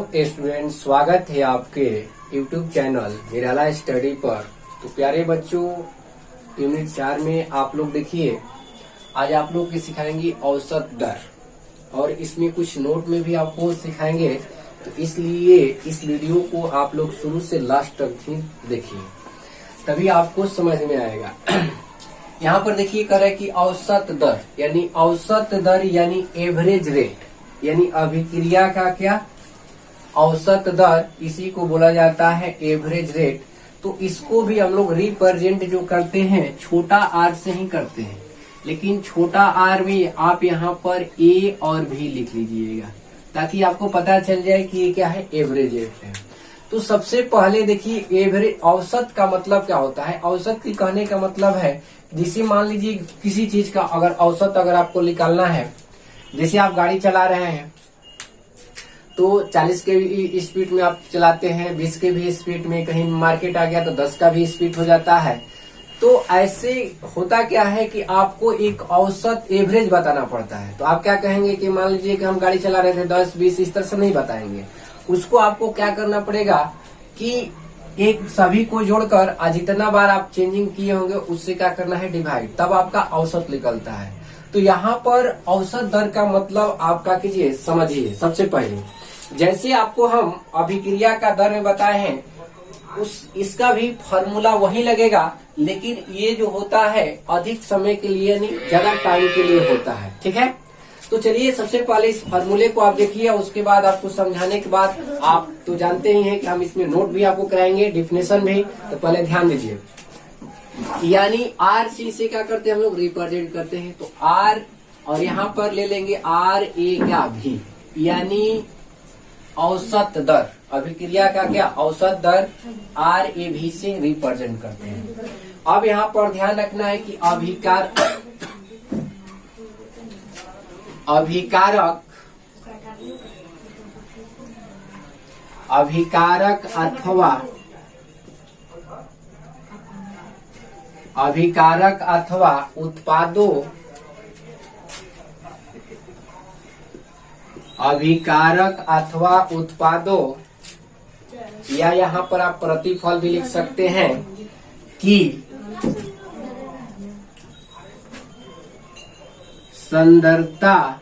Student, स्वागत है आपके YouTube चैनल निराला स्टडी पर। तो प्यारे बच्चों, यूनिट 4 में आप लोग देखिए, आज आप लोग की सिखाएंगे औसत दर और इसमें कुछ नोट में भी आपको सिखाएंगे। तो इसलिए इस वीडियो को आप लोग शुरू से लास्ट तक भी देखिए, तभी आपको समझ में आएगा। यहाँ पर देखिए कर है कि औसत दर यानी एवरेज रेट, यानी अभिक्रिया का क्या औसत दर, इसी को बोला जाता है एवरेज रेट। तो इसको भी हम लोग रिप्रेजेंट जो करते हैं छोटा आर से ही करते हैं, लेकिन छोटा आर में आप यहाँ पर ए और भी लिख लीजिएगा ताकि आपको पता चल जाए कि ये क्या है, एवरेज रेट है। तो सबसे पहले देखिए एवरेज औसत का मतलब क्या होता है। औसत की कहने का मतलब है, जिसे मान लीजिए किसी चीज का अगर औसत अगर आपको निकालना है, जैसे आप गाड़ी चला रहे हैं तो 40 के भी स्पीड में आप चलाते हैं, 20 के भी स्पीड में, कहीं मार्केट आ गया तो 10 का भी स्पीड हो जाता है। तो ऐसे होता क्या है कि आपको एक औसत एवरेज बताना पड़ता है। तो आप क्या कहेंगे कि मान लीजिए कि हम गाड़ी चला रहे थे 10, 20 इस तरह से नहीं बताएंगे। उसको आपको क्या करना पड़ेगा कि एक सभी को जोड़कर जितना बार आप चेंजिंग किए होंगे उससे क्या करना है, डिवाइड, तब आपका औसत निकलता है। तो यहाँ पर औसत दर का मतलब आपका कीजिए, समझिए। सबसे पहले जैसे आपको हम अभिक्रिया का दर में बताए हैं, इसका भी फॉर्मूला वही लगेगा, लेकिन ये जो होता है अधिक समय के लिए, नहीं ज्यादा टाइम के लिए होता है। ठीक है, तो चलिए सबसे पहले इस फॉर्मूले को आप देखिए, उसके बाद आपको समझाने के बाद, आप तो जानते ही हैं कि हम इसमें नोट भी आपको कराएंगे, डिफिनेशन भी। तो पहले ध्यान दीजिए, यानी आर सी से क्या करते हैं हम लोग, रिप्रेजेंट करते हैं। तो आर और यहाँ पर ले लेंगे आर ए क्या भी, यानी औसत दर, अभिक्रिया का क्या औसत दर आर ए भी से रिप्रेजेंट करते हैं। अब यहाँ पर ध्यान रखना है कि अभिकारक अथवा उत्पादों, या यहाँ पर आप प्रतिफल भी लिख सकते हैं कि संदर्भता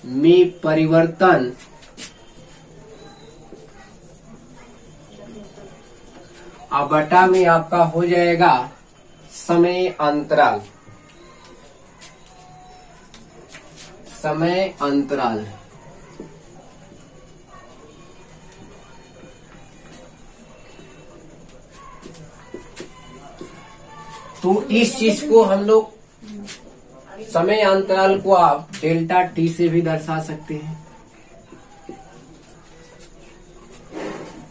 में परिवर्तन बटा में आपका हो जाएगा समय अंतराल। तो इस चीज को हम लोग, समय अंतराल को आप डेल्टा टी से भी दर्शा सकते हैं।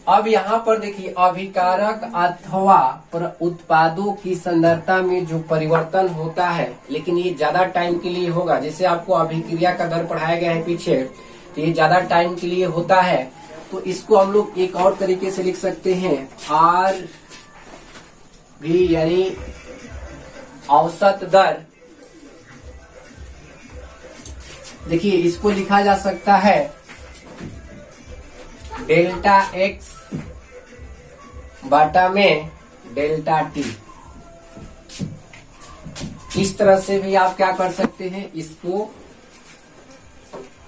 अब यहाँ पर देखिए अभिकारक अथवा उत्पादों की संदर्भता में जो परिवर्तन होता है, लेकिन ये ज्यादा टाइम के लिए होगा। जैसे आपको अभिक्रिया का दर पढ़ाया गया है पीछे, तो ये ज्यादा टाइम के लिए होता है। तो इसको हम लोग एक और तरीके से लिख सकते हैं, आर भी यानी औसत दर। देखिए इसको लिखा जा सकता है डेल्टा एक्स बटा में डेल्टा टी। इस तरह से भी आप क्या कर सकते हैं, इसको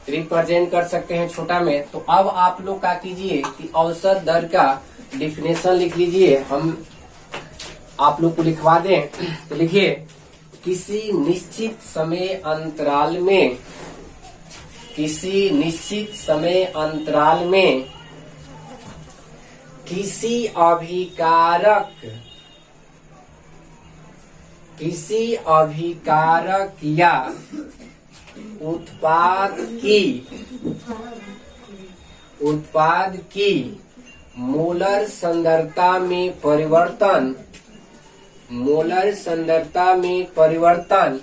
रिप्रेजेंट कर सकते हैं छोटा में। तो अब आप लोग क्या कीजिए कि औसत दर का डिफिनेशन लिख लीजिए, हम आप लोग को लिखवा दें। तो लिखिए, किसी निश्चित समय अंतराल में किसी अभिकारक या उत्पाद की मोलर सांद्रता में परिवर्तन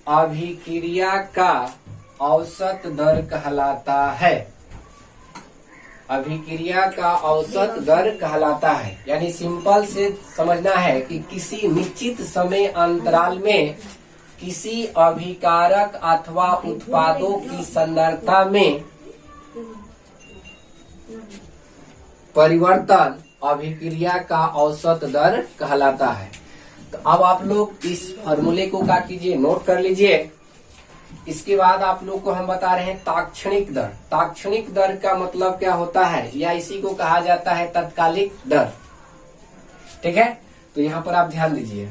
अभिक्रिया का औसत दर कहलाता है। यानी सिंपल से समझना है कि किसी निश्चित समय अंतराल में किसी अभिकारक अथवा उत्पादों की सांद्रता में परिवर्तन अभिक्रिया का औसत दर कहलाता है। तो अब आप लोग इस फॉर्मूले को क्या कीजिए, नोट कर लीजिए। इसके बाद आप लोग को हम बता रहे हैं तात्क्षणिक दर। तात्क्षणिक दर का मतलब क्या होता है, या इसी को कहा जाता है तत्कालिक दर। ठीक है, तो यहाँ पर आप ध्यान दीजिए।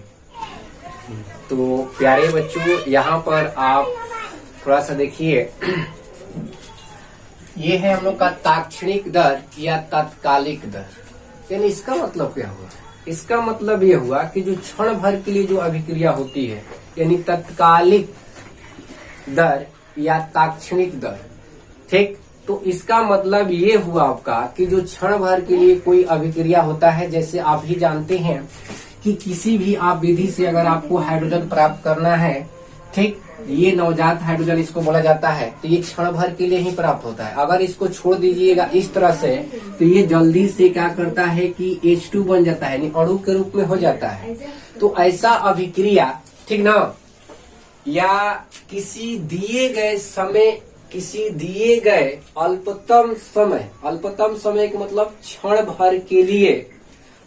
तो प्यारे बच्चों, यहाँ पर आप थोड़ा सा देखिए, ये है हम लोग का तात्क्षणिक दर या तत्कालिक दर। यानी इसका मतलब क्या हुआ, इसका मतलब ये हुआ कि जो क्षण भर के लिए जो अभिक्रिया होती है, यानी तत्कालिक दर या तात्क्षणिक दर। ठीक, तो इसका मतलब ये हुआ आपका कि जो क्षण भर के लिए कोई अभिक्रिया होता है, जैसे आप ही जानते हैं कि किसी भी आप विधि से अगर आपको हाइड्रोजन प्राप्त करना है, ठीक, ये नवजात हाइड्रोजन इसको बोला जाता है, तो ये क्षण भर के लिए ही प्राप्त होता है। अगर इसको छोड़ दीजिएगा इस तरह से, तो ये जल्दी से क्या करता है कि H2 बन जाता है, यानी अणु के रूप में हो जाता है। तो ऐसा अभिक्रिया, ठीक ना, या किसी दिए गए समय, किसी दिए गए अल्पतम समय का मतलब क्षण भर के लिए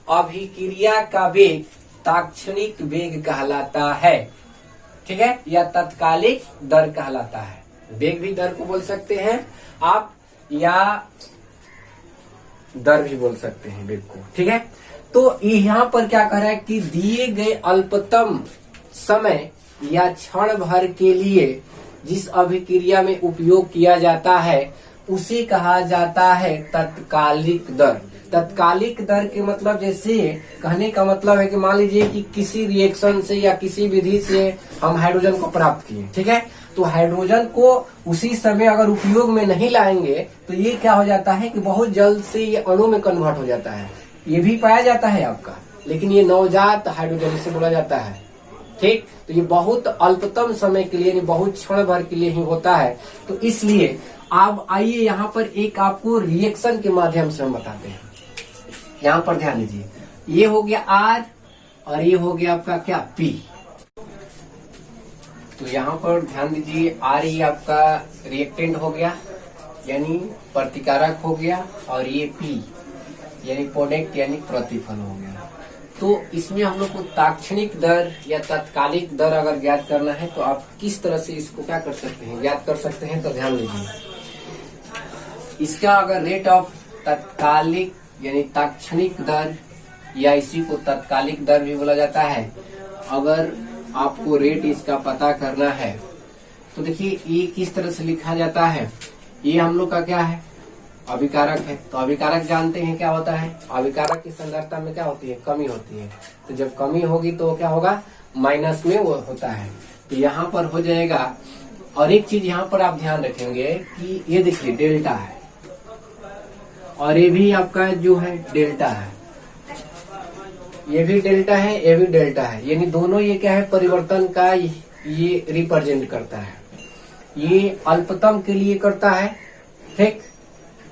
अभिक्रिया का वेग तात्क्षणिक वेग कहलाता है। ठीक है, या तत्कालिक दर कहलाता है। वेग भी दर को बोल सकते हैं आप, या दर भी बोल सकते हैं वेग को। ठीक है, तो यहाँ पर क्या कह रहा है कि दिए गए अल्पतम समय या क्षण भर के लिए जिस अभिक्रिया में उपयोग किया जाता है उसे कहा जाता है तत्कालिक दर। तत्कालिक दर के मतलब, जैसे कहने का मतलब है कि मान लीजिए कि किसी रिएक्शन से या किसी विधि से हम हाइड्रोजन को प्राप्त किए, ठीक है, तो हाइड्रोजन को उसी समय अगर उपयोग में नहीं लाएंगे तो ये क्या हो जाता है कि बहुत जल्द से ये अणु में कन्वर्ट हो जाता है। ये भी पाया जाता है आपका, लेकिन ये नवजात हाइड्रोजन इसे बोला जाता है। ठीक, तो ये बहुत अल्पतम समय के लिए, बहुत क्षण भर के लिए ही होता है। तो इसलिए आप आइए यहाँ पर एक आपको रिएक्शन के माध्यम से हम बताते हैं। यहाँ पर ध्यान दीजिए, ये हो गया R और ये हो गया आपका क्या, P। तो यहाँ पर ध्यान दीजिए, R ये आपका रिएक्टेंट हो गया, यानी प्रतिकारक हो गया, और ये P यानी प्रोडक्ट यानी प्रतिफल हो गया। तो इसमें हम लोग को तात्क्षणिक दर या तत्कालिक दर अगर ज्ञात करना है तो आप किस तरह से इसको क्या कर सकते हैं, ज्ञात कर सकते हैं। तो ध्यान दीजिए, इसका अगर रेट ऑफ तत्कालिक यानी तात्क्षणिक दर, या इसी को तत्कालिक दर भी बोला जाता है, अगर आपको रेट इसका पता करना है तो देखिए ये किस तरह से लिखा जाता है। ये हम लोग का क्या है, अभिकारक है। तो अभिकारक जानते हैं क्या होता है, अभिकारक की सांद्रता में क्या होती है, कमी होती है। तो जब कमी होगी तो क्या होगा, माइनस में वो होता है। तो यहाँ पर हो जाएगा। और एक चीज यहाँ पर आप ध्यान रखेंगे कि ये देखिए डेल्टा है, और ये भी आपका जो है डेल्टा है, ये भी डेल्टा है, ये भी डेल्टा है, यानी दोनों ये क्या है, परिवर्तन का ये रिप्रेजेंट करता है। ये अल्पतम के लिए करता है, ठीक,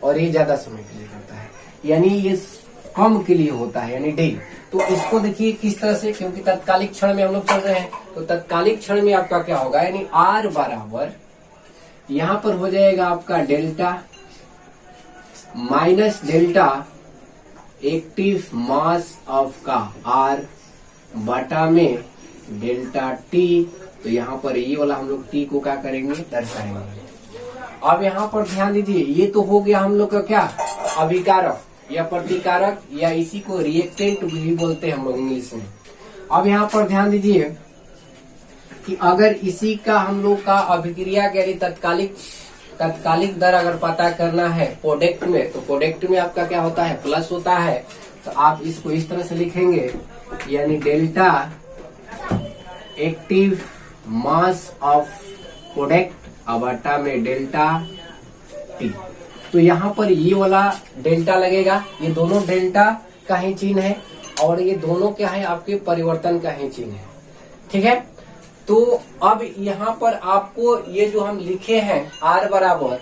और ये ज्यादा समय के लिए करता है, यानी ये कम के लिए होता है, यानी डी। तो इसको देखिए किस तरह से, क्योंकि तत्कालिक क्षण में हम लोग चल रहे हैं, तो तत्कालिक क्षण में आपका क्या होगा, यानी आर बराबर यहाँ पर हो जाएगा आपका delta minus delta active mass of का आर बटा में डेल्टा टी। तो यहाँ पर ये वाला हम लोग टी को क्या करेंगे, दर्शाएंगे। अब यहाँ पर ध्यान दीजिए, ये तो हो गया हम लोग का क्या, अभिकारक या प्रतिकारक, या इसी को रिएक्टेंट भी बोलते हैं हम लोग इंग्लिश में। अब यहाँ पर ध्यान दीजिए कि अगर इसी का हम लोग का अभिक्रिया यानी तत्कालिक दर अगर पता करना है प्रोडक्ट में, तो प्रोडक्ट में आपका क्या होता है, प्लस होता है। तो आप इसको इस तरह से लिखेंगे, यानी delta active mass of product बटा में डेल्टा टी। तो यहाँ पर ये वाला डेल्टा लगेगा, ये दोनों डेल्टा का ही चिन्ह है, और ये दोनों क्या है, आपके परिवर्तन का ही चिन्ह है। ठीक है, तो अब यहाँ पर आपको ये जो हम लिखे हैं R बराबर,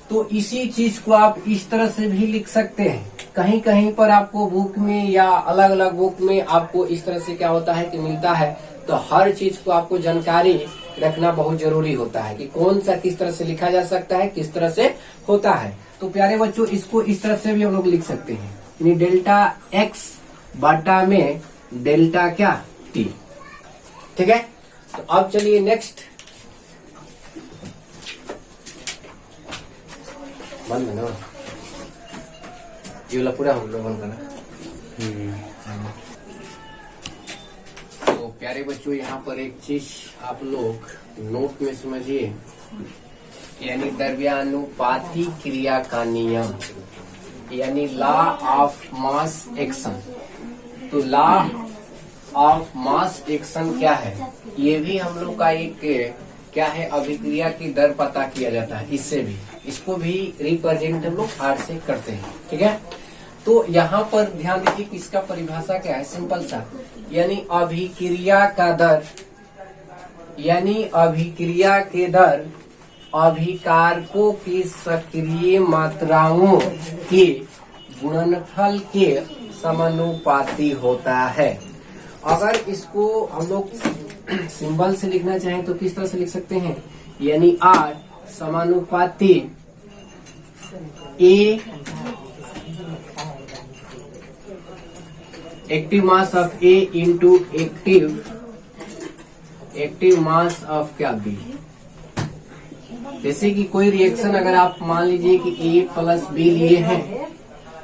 तो इसी चीज को आप इस तरह से भी लिख सकते हैं। कहीं कहीं पर आपको बुक में या अलग अलग बुक में आपको इस तरह से क्या होता है कि मिलता है। तो हर चीज को आपको जानकारी रखना बहुत जरूरी होता है कि कौन सा किस तरह से लिखा जा सकता है, किस तरह से होता है। तो प्यारे बच्चों इसको इस तरह से भी हम लोग लिख सकते हैं, यानी डेल्टा x बटा में डेल्टा क्या t। ठीक है, तो अब चलिए नेक्स्ट, बंद है ना ये वाला पूरा हम लोग बंद करना। तो प्यारे बच्चों यहाँ पर एक चीज आप लोग नोट में समझिए, यानी द्रव्यानुपाती क्रिया का नियम, यानी लॉ ऑफ मास एक्शन। तो लॉ ऑफ मास एक्शन क्या है, ये भी हम लोग का एक क्या है, अभिक्रिया की दर पता किया जाता है इससे भी, इसको भी रिप्रेजेंट हम लोग R से करते हैं। ठीक है, तो यहाँ पर ध्यान दीजिए कि इसका परिभाषा क्या है, सिंपल सा, यानी अभिक्रिया का दर, यानी अभिक्रिया के दर अभिकारकों की सक्रिय मात्राओं के गुणनफल के समानुपाती होता है। अगर इसको हम लोग सिंबल से लिखना चाहें तो किस तरह से लिख सकते हैं, यानी R समानुपाती A active mass of A into active mass of क्या B। जैसे कि कोई रिएक्शन अगर आप मान लीजिए कि A प्लस B लिए हैं,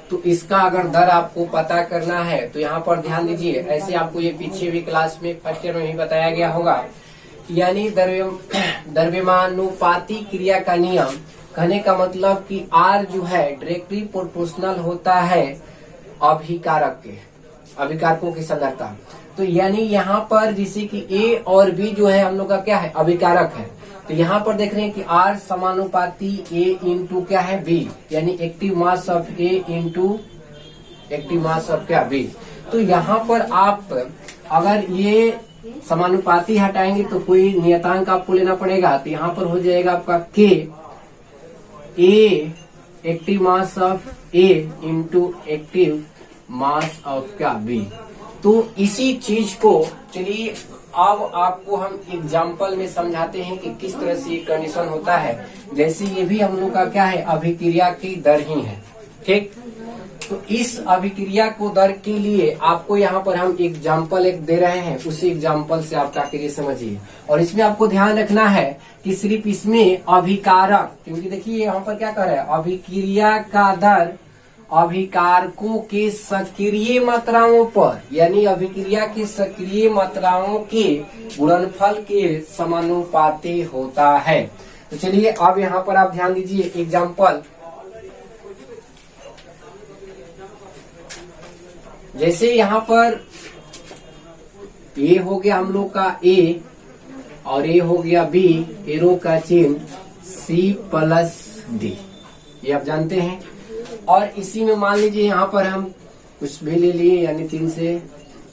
तो इसका अगर दर आपको पता करना है तो यहाँ पर ध्यान दीजिए, ऐसे आपको ये पीछे भी क्लास में फर्स्ट ईयर में भी बताया गया होगा, यानी द्रव्यमानुपाती क्रिया का नियम, कहने का मतलब कि R जो है डायरेक्टली प्रोपोर्शनल होता है अभिकारकों की सांद्रता। तो यानी यहाँ पर जैसे कि A और B जो है हम लोग का क्या है, अभिकारक है, तो यहाँ पर देख रहे हैं कि R समानुपाती A इंटू क्या है B, यानी active mass of A into active mass of क्या B। तो यहाँ पर आप अगर ये समानुपाती हटाएंगे तो कोई नियतांक आपको लेना पड़ेगा, तो यहाँ पर हो जाएगा आपका K A active mass of A into active mass of क्या B। तो इसी चीज को चलिए अब आपको हम एग्जाम्पल में समझाते हैं कि किस तरह से ये कंडीशन होता है। जैसे ये भी हम लोग का क्या है, अभिक्रिया की दर ही है। ठीक, तो इस अभिक्रिया को दर के लिए आपको यहाँ पर हम एग्जाम्पल एक दे रहे हैं, उसी एग्जाम्पल से आप क्या समझिए। और इसमें आपको ध्यान रखना है कि सिर्फ इसमें अभिकारक, क्योंकि देखिए यहाँ पर क्या कर रहा है, अभिक्रिया का दर अभिकारकों के सक्रिय मात्राओं पर, यानी अभिक्रिया की सक्रिय मात्राओं के गुणनफल के समानुपाती होता है। तो चलिए अब यहाँ पर आप ध्यान दीजिए एग्जाम्पल, जैसे यहाँ पर A हो गया हम लोग का A और A हो गया B, एरो का चिन्ह C प्लस D, ये आप जानते हैं। और इसी में मान लीजिए यहाँ पर हम कुछ भी ले लिए, यानी 3 से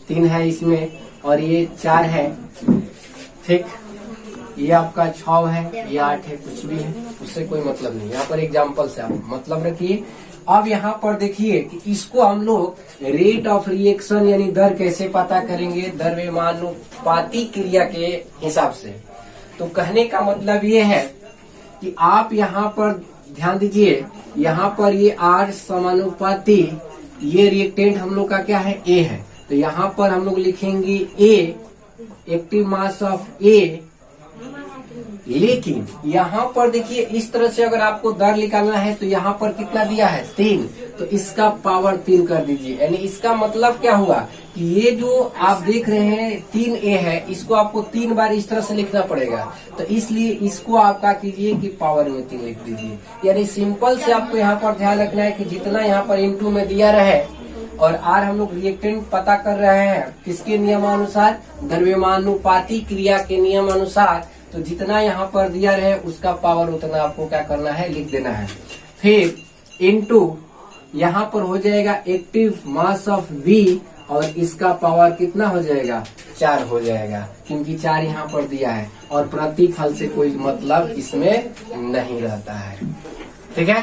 3 है इसमें और ये 4 है। ठीक, ये आपका 6 है, ये 8 है, कुछ भी है, उससे कोई मतलब नहीं। यहाँ पर एग्जाम्पल से आप मतलब रखिए। अब यहाँ पर देखिए कि इसको हम लोग रेट ऑफ रिएक्शन यानी दर कैसे पता करेंगे, द्रव्यमानुपाती क्रिया के हिसाब से। तो कहने का मतलब ये है कि आप यहाँ पर ध्यान दीजिए, यहाँ पर ये R समानुपाती, ये रिएक्टेंट हम लोग का क्या है, A है, तो यहाँ पर हम लोग लिखेंगे A active mass of A। लेकिन यहाँ पर देखिए इस तरह से अगर आपको दर निकालना है तो यहाँ पर कितना दिया है, 3, तो इसका पावर 3 कर दीजिए। यानी इसका मतलब क्या हुआ कि ये जो आप देख रहे हैं 3A है, इसको आपको 3 बार इस तरह से लिखना पड़ेगा, तो इसलिए इसको आप क्या कीजिए कि पावर में 3 लिख दीजिए। यानी सिंपल से आपको यहाँ पर ध्यान रखना है कि जितना यहाँ पर इंटू में दिया रहे, और R हम लोग रिएक्टेंट पता कर रहे हैं किसके नियमानुसार, द्रव्यमानुपाती क्रिया के नियमानुसार, तो जितना यहाँ पर दिया रहे उसका पावर उतना आपको क्या करना है, लिख देना है। फिर इनटू यहाँ पर हो जाएगा एक्टिव मास ऑफ V, और इसका पावर कितना हो जाएगा, 4 हो जाएगा, क्योंकि 4 यहाँ पर दिया है और प्रतिफल से कोई मतलब इसमें नहीं रहता है। ठीक है,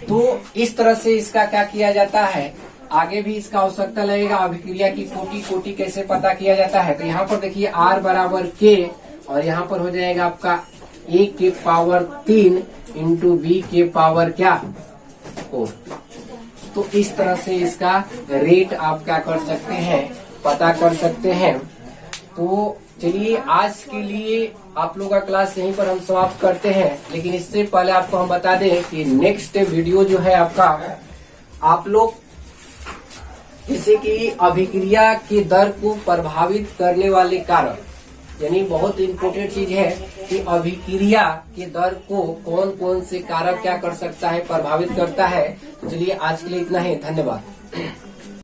तो इस तरह से इसका क्या किया जाता है, आगे भी इसका आवश्यकता लगेगा। अभिक्रिया की कोटि कैसे पता किया जाता है, तो यहाँ पर देखिए R बराबर K, और यहाँ पर हो जाएगा आपका a के पावर 3 इंटू b के पावर क्या 4। तो इस तरह से इसका रेट आप क्या कर सकते हैं, पता कर सकते हैं। तो चलिए आज के लिए आप लोग का क्लास यहीं पर हम समाप्त करते हैं, लेकिन इससे पहले आपको हम बता दें कि नेक्स्ट वीडियो जो है आपका, आप लोग जैसे कि अभिक्रिया की दर को प्रभावित करने वाले कारक, यानी बहुत इम्पोर्टेंट चीज है कि अभिक्रिया की दर को कौन कौन से कारक क्या कर सकता है, प्रभावित करता है। तो चलिए आज के लिए इतना ही, धन्यवाद।